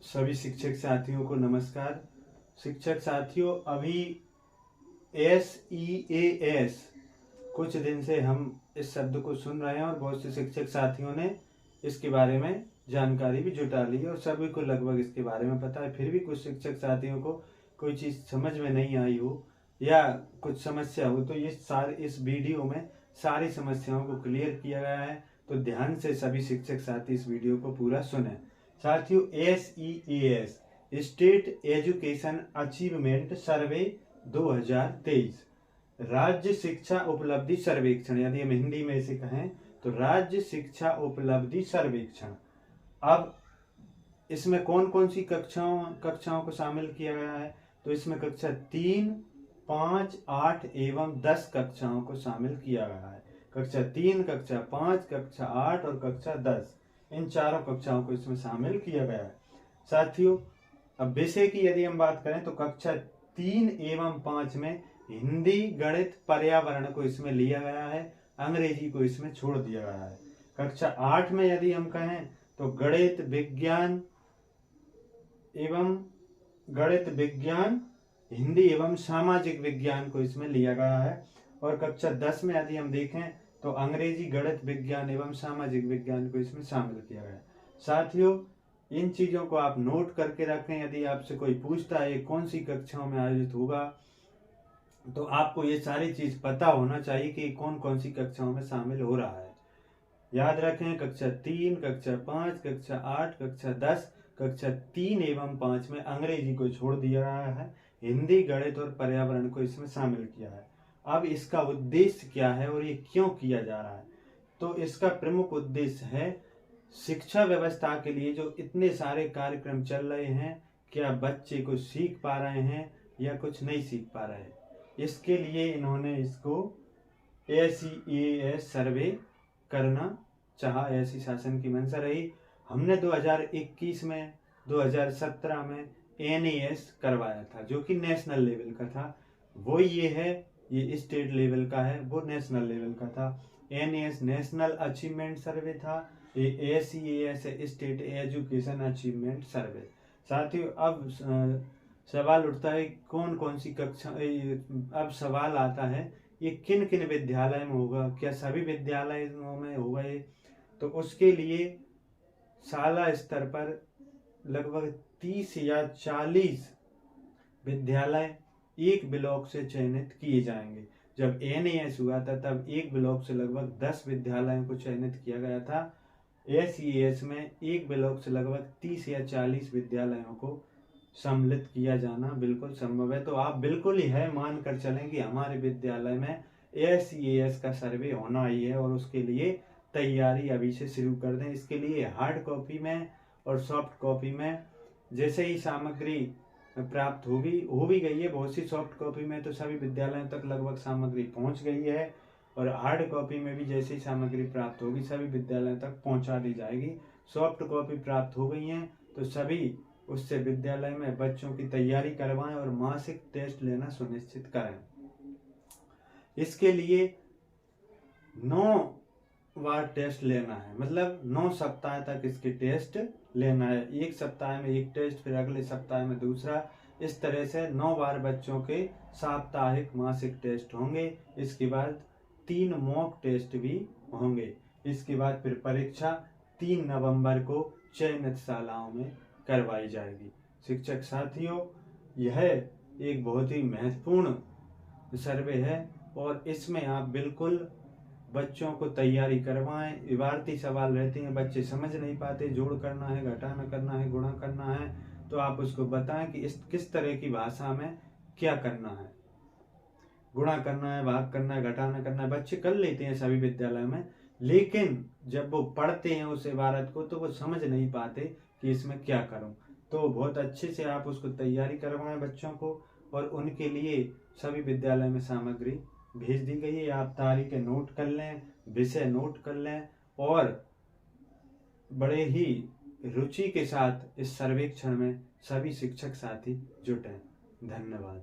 सभी शिक्षक साथियों को नमस्कार। शिक्षक साथियों, अभी SEAS कुछ दिन से हम इस शब्द को सुन रहे हैं और बहुत से शिक्षक साथियों ने इसके बारे में जानकारी भी जुटा ली है और सभी को लगभग इसके बारे में पता है। फिर भी कुछ शिक्षक साथियों को कोई चीज़ समझ में नहीं आई हो या कुछ समस्या हो तो इस वीडियो में सारी समस्याओं को क्लियर किया गया है, तो ध्यान से सभी शिक्षक साथी इस वीडियो को पूरा सुने। साथियों, SEAS स्टेट एजुकेशन अचीवमेंट सर्वे 2023 राज्य शिक्षा उपलब्धि सर्वेक्षण, यदि हम हिंदी में इसे कहें तो राज्य शिक्षा उपलब्धि सर्वेक्षण। अब इसमें कौन कौन सी कक्षाओं को शामिल किया गया है, तो इसमें कक्षा 3, 5, 8 एवं 10 कक्षाओं को शामिल किया गया है। कक्षा 3, कक्षा 5, कक्षा 8 और कक्षा 10, इन चारों कक्षाओं को इसमें शामिल किया गया है। साथियों, अब विषय की यदि हम बात करें तो कक्षा 3 एवं 5 में हिंदी, गणित, पर्यावरण को इसमें लिया गया है, अंग्रेजी को इसमें छोड़ दिया गया है। कक्षा 8 में यदि हम कहें तो गणित, विज्ञान, हिंदी एवं सामाजिक विज्ञान को इसमें लिया गया है। और कक्षा 10 में यदि हम देखें तो अंग्रेजी, गणित, विज्ञान एवं सामाजिक विज्ञान को इसमें शामिल किया गया है। साथियों, इन चीजों को आप नोट करके रखें। यदि आपसे कोई पूछता है कौन सी कक्षाओं में आयोजित होगा, तो आपको ये सारी चीज पता होना चाहिए कि कौन कौन सी कक्षाओं में शामिल हो रहा है। याद रखें, कक्षा 3, कक्षा 5, कक्षा 8, कक्षा 10, कक्षा 3 एवं 5 में अंग्रेजी को छोड़ दिया गया है, हिंदी, गणित और पर्यावरण को इसमें शामिल किया है। अब इसका उद्देश्य क्या है और ये क्यों किया जा रहा है, तो इसका प्रमुख उद्देश्य है शिक्षा व्यवस्था के लिए जो इतने सारे कार्यक्रम चल रहे हैं, क्या बच्चे कुछ सीख पा रहे हैं या कुछ नहीं सीख पा रहे हैं, इसके लिए इन्होंने इसको SEAS सर्वे करना चाहा। ऐसी शासन की मंशा रही। हमने 2021 में, 2017 में NAS करवाया था जो कि नेशनल लेवल का था। वो ये है, ये स्टेट लेवल का है, वो नेशनल लेवल का था। NAS नेशनल अचीवमेंट सर्वे था, ये SEAS स्टेट एजुकेशन अचीवमेंट सर्वे। साथियों, अब सवाल उठता है कौन कौन सी कक्षा, अब सवाल आता है ये किन किन विद्यालय में होगा, क्या सभी विद्यालयों में होगा ये, तो उसके लिए शाला स्तर पर लगभग 30 या 40 विद्यालय एक ब्लॉक से चयनित किए जाएंगे। जब NAS हुआ था तब एक ब्लॉक से लगभग 10 विद्यालयों को चयनित किया गया था। SEAS में एक ब्लॉक से लगभग 30 या 40 विद्यालयों को सम्मिलित किया जाना बिल्कुल संभव है। तो आप बिल्कुल ही है मान कर चलें कि हमारे विद्यालय में SEAS का सर्वे होना ही है और उसके लिए तैयारी अभी से शुरू कर दें। इसके लिए हार्ड कॉपी में और सॉफ्ट कॉपी में जैसे ही सामग्री प्राप्त हो भी गई है, बहुत सी सॉफ्ट कॉपी में तो सभी विद्यालयों तक लगभग सामग्री पहुंच गई है और हार्ड कॉपी में भी जैसे ही सामग्री प्राप्त होगी सभी विद्यालयों तक पहुंचा दी जाएगी। सॉफ्ट कॉपी प्राप्त हो गई हैं तो सभी उससे विद्यालय में बच्चों की तैयारी करवाएं और मासिक टेस्ट लेना सुनिश्चित करें। इसके लिए 9 बार टेस्ट लेना है, मतलब 9 सप्ताह तक इसके टेस्ट लेना है। एक सप्ताह में एक टेस्ट, फिर अगले सप्ताह में दूसरा, इस तरह से 9 बार बच्चों के साप्ताहिक मासिक टेस्ट होंगे। इसके बाद 3 मॉक टेस्ट भी होंगे। इसके बाद फिर परीक्षा 3 नवंबर को चयनित शालाओं में करवाई जाएगी। शिक्षक साथियों, यह एक बहुत ही महत्वपूर्ण सर्वे है और इसमें आप बिल्कुल बच्चों को तैयारी करवाएं। इबारती सवाल रहते हैं, बच्चे समझ नहीं पाते, जोड़ करना है, घटाना करना है, गुणा करना है, तो आप उसको बताएं कि किस तरह की भाषा में क्या करना है, गुणा करना है, भाग करना है, घटाना करना है। बच्चे कर लेते हैं सभी विद्यालयों में, लेकिन जब वो पढ़ते हैं उस इबारत को तो वो समझ नहीं पाते कि इसमें क्या करूं। तो बहुत अच्छे से आप उसको तैयारी करवाएं बच्चों को, और उनके लिए सभी विद्यालय में सामग्री भेज दी गई है। आप तारीखें नोट कर लें, विषय नोट कर लें और बड़े ही रुचि के साथ इस सर्वेक्षण में सभी शिक्षक साथी जुटें। धन्यवाद।